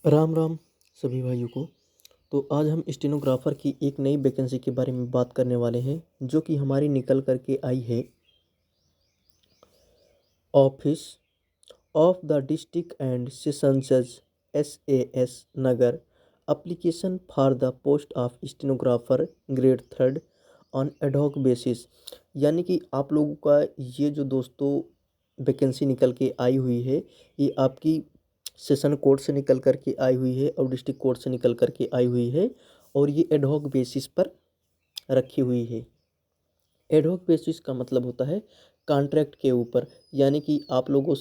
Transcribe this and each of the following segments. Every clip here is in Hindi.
राम राम सभी भाइयों को। तो आज हम स्टेनोग्राफर की एक नई वैकेंसी के बारे में बात करने वाले हैं जो कि हमारी निकल करके आई है। Office of the district and session जज SAS Nagar application for the post of stenographer grade third on ad hoc basis. यानी कि आप लोगों का ये जो दोस्तों वैकेंसी निकल के आई हुई है, ये आपकी सेशन कोर्ट से निकल कर के आई हुई है और डिस्ट्रिक्ट कोर्ट से निकल कर के आई हुई है और ये एडहॉक बेसिस पर रखी हुई है। एडहॉक बेसिस का मतलब होता है कॉन्ट्रैक्ट के ऊपर। यानी कि आप लोगों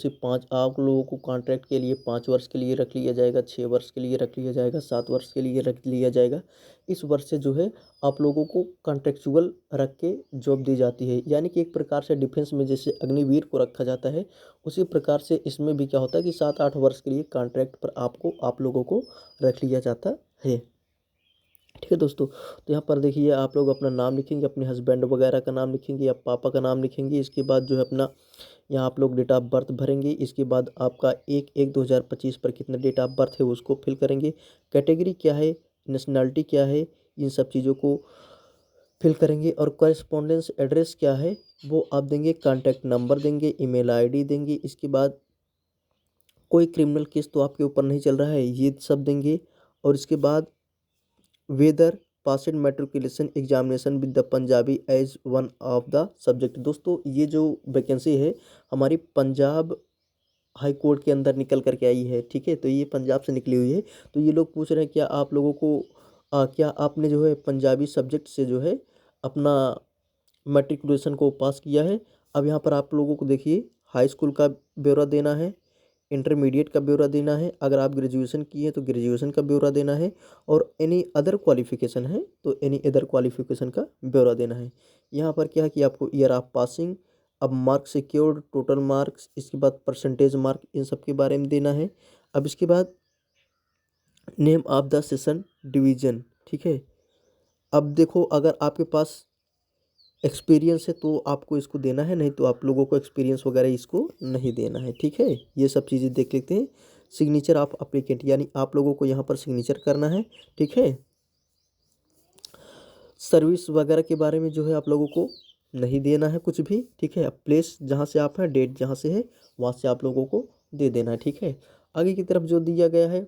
को कॉन्ट्रैक्ट के लिए 5 वर्ष के लिए रख लिया जाएगा, 6 वर्ष के लिए रख लिया जाएगा, 7 वर्ष के लिए रख लिया जाएगा। इस वर्ष से जो है आप लोगों को कॉन्ट्रेक्चुअल रख के जॉब दी जाती है। यानी कि एक प्रकार से डिफेंस में जैसे अग्निवीर को रखा जाता है, उसी प्रकार से इसमें भी क्या होता है कि 7-8 वर्ष के लिए कॉन्ट्रैक्ट पर आप लोगों को रख लिया जाता है। ठीक है दोस्तों। तो यहाँ पर देखिए, आप लोग अपना नाम लिखेंगे, अपने हस्बैंड वगैरह का नाम लिखेंगे या पापा का नाम लिखेंगे। इसके बाद जो है अपना यहाँ आप लोग डेट ऑफ बर्थ भरेंगे। इसके बाद आपका 1/1/2025 पर कितना डेट ऑफ बर्थ है उसको फिल करेंगे। कैटेगरी क्या है, नेशनैलिटी क्या है, इन सब चीज़ों को फिल करेंगे। और कॉरेस्पॉन्डेंस एड्रेस क्या है वो आप देंगे। कॉन्टैक्ट नंबर देंगे, ईमेल आईडी देंगे। इसके बाद कोई क्रिमिनल केस तो आपके ऊपर नहीं चल रहा है, ये सब देंगे। और इसके बाद whether passed matriculation examination with the Punjabi as one of the subject. दोस्तों ये जो वैकेंसी है हमारी पंजाब हाई कोर्ट के अंदर निकल करके आई है। ठीक है, तो ये पंजाब से निकली हुई है। तो ये लोग पूछ रहे हैं क्या आप लोगों को क्या आपने जो है पंजाबी सब्जेक्ट से जो है अपना मेट्रिकुलेशन को पास किया है। अब यहाँ पर आप लोगों को देखिए, हाई स्कूल का ब्यौरा देना है, इंटरमीडिएट का ब्यौरा देना है, अगर आप ग्रेजुएशन किए हैं तो ग्रेजुएशन का ब्यौरा देना है, और एनी अदर क्वालिफिकेशन है तो एनी अदर क्वालिफिकेशन का ब्यौरा देना है। यहाँ पर क्या है कि आपको ईयर ऑफ पासिंग, अब मार्क्स सिक्योर्ड, टोटल मार्क्स, इसके बाद परसेंटेज मार्क, इन सब के बारे में देना है। अब इसके बाद name of the session division. ठीक है, अब देखो अगर आपके पास एक्सपीरियंस है तो आपको इसको देना है, नहीं तो आप लोगों को एक्सपीरियंस वगैरह इसको नहीं देना है। ठीक है, ये सब चीज़ें देख लेते हैं। सिग्नेचर ऑफ अप्लीकेंट, यानी आप लोगों को यहाँ पर सिग्नेचर करना है। ठीक है, सर्विस वगैरह के बारे में जो है आप लोगों को नहीं देना है कुछ भी। ठीक है, अब प्लेस जहाँ से आप हैं, डेट जहाँ से है वहाँ से आप लोगों को दे देना है। ठीक है, आगे की तरफ जो दिया गया है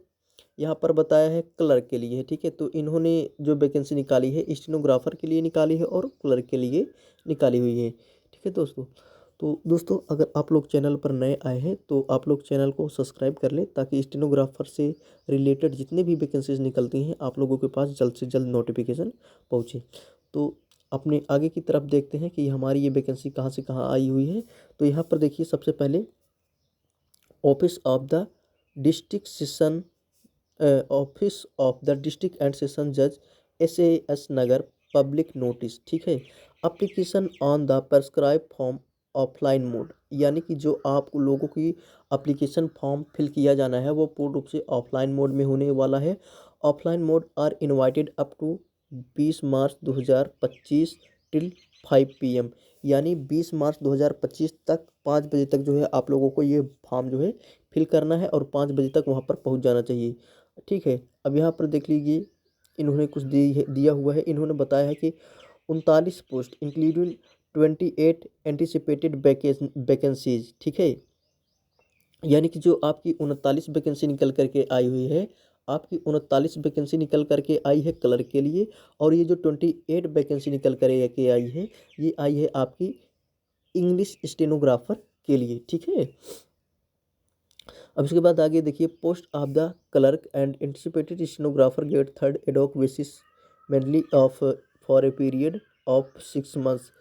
यहाँ पर बताया है क्लर्क के लिए है। ठीक है, तो इन्होंने जो वैकेंसी निकाली है स्टेनोग्राफर के लिए निकाली है और क्लर्क के लिए निकाली हुई है। ठीक है दोस्तों। तो दोस्तों अगर आप लोग चैनल पर नए आए हैं तो आप लोग चैनल को सब्सक्राइब कर लें, ताकि स्टेनोग्राफर से रिलेटेड जितने भी वैकेंसीज निकलती हैं आप लोगों के पास जल्द से जल्द नोटिफिकेशन पहुँचे। तो अपने आगे की तरफ देखते हैं कि हमारी ये वैकेंसी कहाँ से कहाँ आई हुई है। तो यहाँ पर देखिए, सबसे पहले office of the district session office of the district and session जज SAS नगर पब्लिक नोटिस। ठीक है, application on the prescribe form offline mode. यानी कि जो आप लोगों की अप्लीकेशन फॉर्म फिल किया जाना है वो पूर्ण रूप से ऑफलाइन मोड में होने वाला है। Offline mode are invited up to 20 March 2025 till 5 PM। यानी 20 मार्च 2025 तक 5 बजे तक जो है आप लोगों को ये फॉर्म जो है फिल करना है और 5 बजे तक वहाँ पर पहुँच जाना चाहिए। ठीक है, अब यहाँ पर देख लीजिए, इन्होंने कुछ दिया हुआ है। इन्होंने बताया है कि 39 पोस्ट इंक्लूडिंग 28 एंटिसिपेटेड वैकेंसीज। ठीक है, यानी कि जो आपकी 39 वैकेंसी निकल करके आई हुई है, आपकी 39 वैकेंसी निकल करके आई है क्लर्क के लिए। और ये जो 28 वैकेंसी निकल करके आई है, ये आई है आपकी इंग्लिश स्टेनोग्राफर के लिए। ठीक है, अब इसके बाद आगे देखिए, post of the clerk and anticipated stenographer grade third ad hoc basis mainly of for a period of 6 months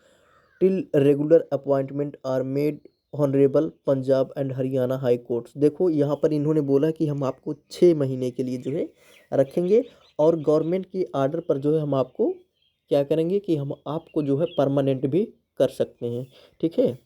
till regular appointment are made honourable Punjab and Haryana high courts. देखो यहाँ पर इन्होंने बोला कि हम आपको 6 महीने के लिए जो है रखेंगे, और गवर्नमेंट की आर्डर पर जो है हम आपको क्या करेंगे कि हम आपको जो है परमानेंट भी कर सकते हैं। ठीक है,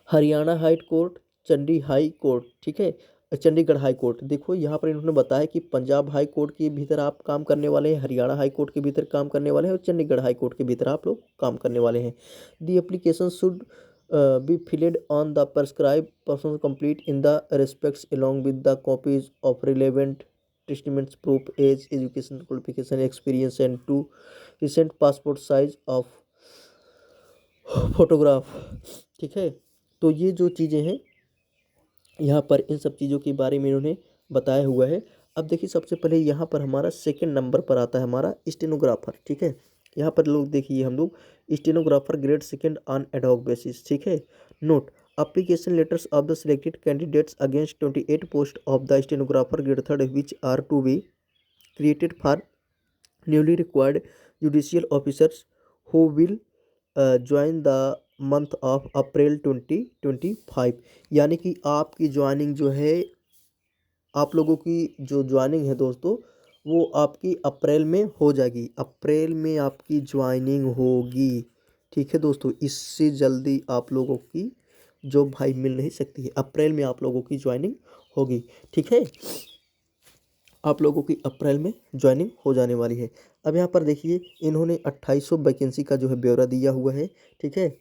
Haryana high court, Chandi high court. ठीक है, चंडीगढ़ हाई कोर्ट। देखो यहाँ पर इन्होंने बताया कि पंजाब हाई कोर्ट के भीतर आप काम करने वाले हैं, हरियाणा हाई कोर्ट के भीतर काम करने वाले हैं और चंडीगढ़ हाई कोर्ट के भीतर आप लोग काम करने वाले हैं। The application should be filled on the prescribed person complete in the respects along with the copies of relevant testaments proof age education qualification experience and two recent passport size of photograph. ठीक है, तो ये जो चीज़ें हैं यहाँ पर इन सब चीज़ों के बारे में इन्होंने बताया हुआ है। अब देखिए सबसे पहले यहाँ पर हमारा सेकंड नंबर पर आता है हमारा स्टेनोग्राफर। ठीक है, यहाँ पर लोग देखिए हम लोग stenographer grade second on ad hoc basis. ठीक है, note application letters of the selected candidates against 28 post of the stenographer grade third which are to be created for newly required judicial officers who will join the month of April 2025। यानी कि आपकी ज्वाइनिंग जो है, आप लोगों की जो ज्वाइनिंग है दोस्तों, वो आपकी अप्रैल में हो जाएगी। अप्रैल में आपकी ज्वाइनिंग होगी। ठीक है दोस्तों, इससे जल्दी आप लोगों की जॉब भाई मिल नहीं सकती है। अप्रैल में आप लोगों की ज्वाइनिंग होगी। ठीक है, आप लोगों की अप्रैल में ज्वाइनिंग हो जाने वाली है। अब यहाँ पर देखिए इन्होंने 2800 वैकेंसी का जो है ब्यौरा दिया हुआ है। ठीक है,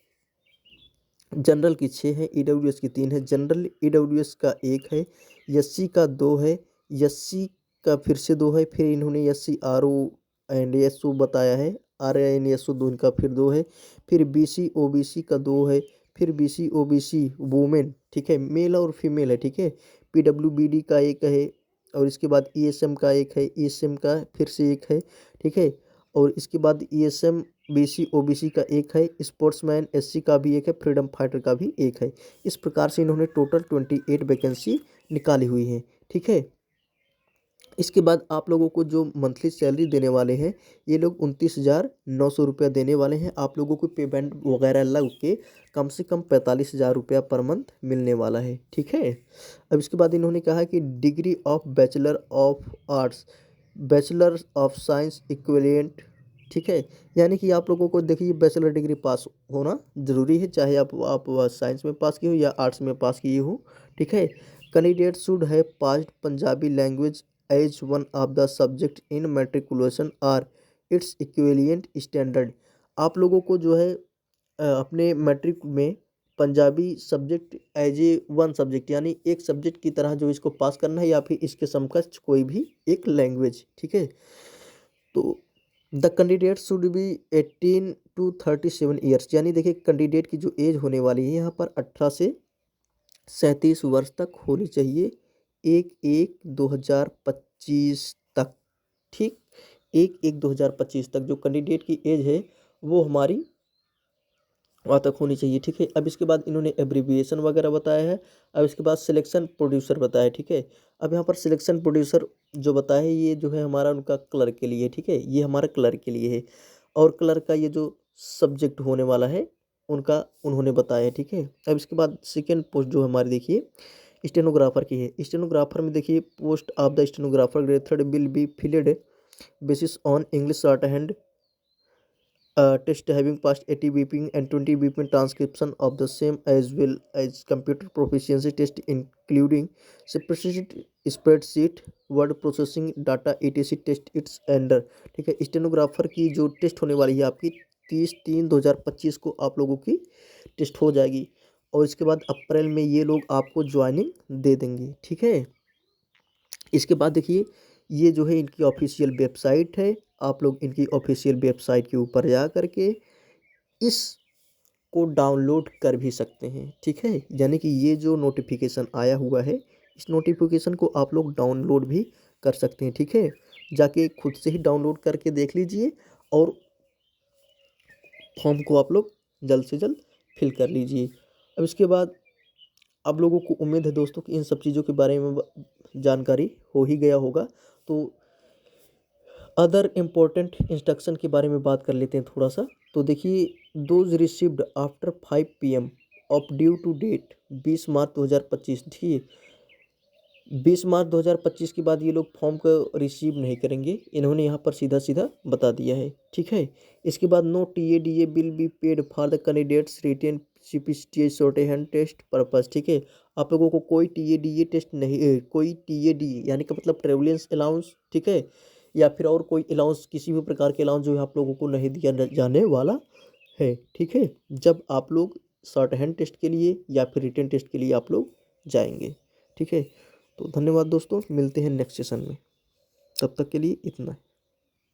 जनरल की 6 है, ईडब्ल्यूएस की 3 है। जनरल ईडब्ल्यूएस का 1 है, एससी का 2 है, एससी का फिर से 2 है, फिर इन्होंने एससी आरओ एंड एसओ बताया है, आर एन एसओ 2 इनका फिर 2 है, फिर बीसी ओबीसी का 2 है, फिर बीसी ओबीसी वुमेन। ठीक है, मेल और फीमेल है। ठीक है, पीडब्ल्यूबीडी का 1 है, और इसके बाद ईएसएम का 1 है, ईएसएम का फिर से 1 है। ठीक है, और इसके बाद ईएसएम बीसी ओबीसी का 1 है, स्पोर्ट्समैन एससी का भी 1 है, फ्रीडम फाइटर का भी 1 है। इस प्रकार से इन्होंने टोटल 28 वैकेंसी निकाली हुई है। ठीक है, इसके बाद आप लोगों को जो मंथली सैलरी देने वाले हैं, ये लोग 29,900 रुपया देने वाले हैं। आप लोगों को पेमेंट वगैरह लग के कम से कम 45,000 रुपया पर मंथ मिलने वाला है। ठीक है, अब इसके बाद इन्होंने कहा कि degree of bachelor of arts, bachelor of science equivalent. ठीक है, यानी कि आप लोगों को देखिए बैचलर डिग्री पास होना ज़रूरी है, चाहे आप साइंस में पास किए हो या आर्ट्स में पास किए हो। ठीक है, candidate should have passed Punjabi language as one of the subject in matriculation or its equivalent standard. आप लोगों को जो है अपने मैट्रिक में Punjabi subject as a one subject यानी एक सब्जेक्ट की तरह जो इसको पास करना है, या फिर इसके समकक्ष कोई भी एक लैंग्वेज। ठीक है, तो the candidate should be 18 to 37 years. यानी देखिए कैंडिडेट की जो एज होने वाली है यहाँ पर 18 से 37 वर्ष तक होनी चाहिए, 1/1/2025 तक। ठीक, 1/1/2025 तक जो कैंडिडेट की एज है वो हमारी वहाँ तक होनी चाहिए। ठीक है, अब इसके बाद इन्होंने एब्रीविएशन वगैरह बताया है। अब इसके बाद सिलेक्शन प्रोड्यूसर बताया है। ठीक है, अब यहाँ पर सिलेक्शन प्रोड्यूसर जो बताया है ये जो है हमारा उनका क्लर्क के लिए। ठीक है, ये हमारा क्लर्क के लिए है, और क्लर्क का ये जो सब्जेक्ट होने वाला है उनका उन्होंने बताया है। ठीक है, अब इसके बाद सेकेंड पोस्ट जो हमारी देखिए स्टेनोग्राफर की है। स्टेनोग्राफर में देखिए post of the stenographer grade third will be filled basis on English short hand test having passed 80 beeping and 20 beeping transcription of the same as well as computer proficiency test including spreadsheet word processing data etc test its एंडर। ठीक है, स्टेनोग्राफर की जो टेस्ट होने वाली है आपकी 30/3/2025 को आप लोगों की टेस्ट हो जाएगी, और इसके बाद अप्रैल में ये लोग आपको ज्वाइनिंग दे देंगे। ठीक है, इसके बाद देखिए ये जो है इनकी ऑफिशियल वेबसाइट है, आप लोग इनकी ऑफिशियल वेबसाइट के ऊपर जा करके इसको डाउनलोड कर भी सकते हैं। ठीक है, यानी कि ये जो नोटिफिकेशन आया हुआ है इस नोटिफिकेशन को आप लोग डाउनलोड भी कर सकते हैं। ठीक है, जाके खुद से ही डाउनलोड करके देख लीजिए, और फॉर्म को आप लोग जल्द से जल्द फिल कर लीजिए। अब इसके बाद आप लोगों को उम्मीद है दोस्तों कि इन सब चीज़ों के बारे में जानकारी हो ही गया होगा। तो अदर इम्पोर्टेंट इंस्ट्रक्शन के बारे में बात कर लेते हैं थोड़ा सा। तो देखिए those received after 5 PM of due to date 20 March 2025। ठीक है, 20 मार्च 2025 के बाद ये लोग फॉर्म को रिसीव नहीं करेंगे, इन्होंने यहाँ पर सीधा सीधा बता दिया है। ठीक है, इसके बाद no TADA will be paid for the candidates written CPCTA shorthand test purpose. ठीक है, आप लोगों को कोई TADA टेस्ट नहीं, कोई TADA यानी कि मतलब ट्रेवलेंस अलाउंस, ठीक है, या फिर और कोई अलाउंस, किसी भी प्रकार के अलाउंस जो है आप लोगों को नहीं दिया जाने वाला है। ठीक है, जब आप लोग शॉर्ट हैंड टेस्ट के लिए या फिर रिटन टेस्ट के लिए आप लोग जाएंगे। ठीक है, तो धन्यवाद दोस्तों, मिलते हैं नेक्स्ट सेशन में, तब तक के लिए इतना है।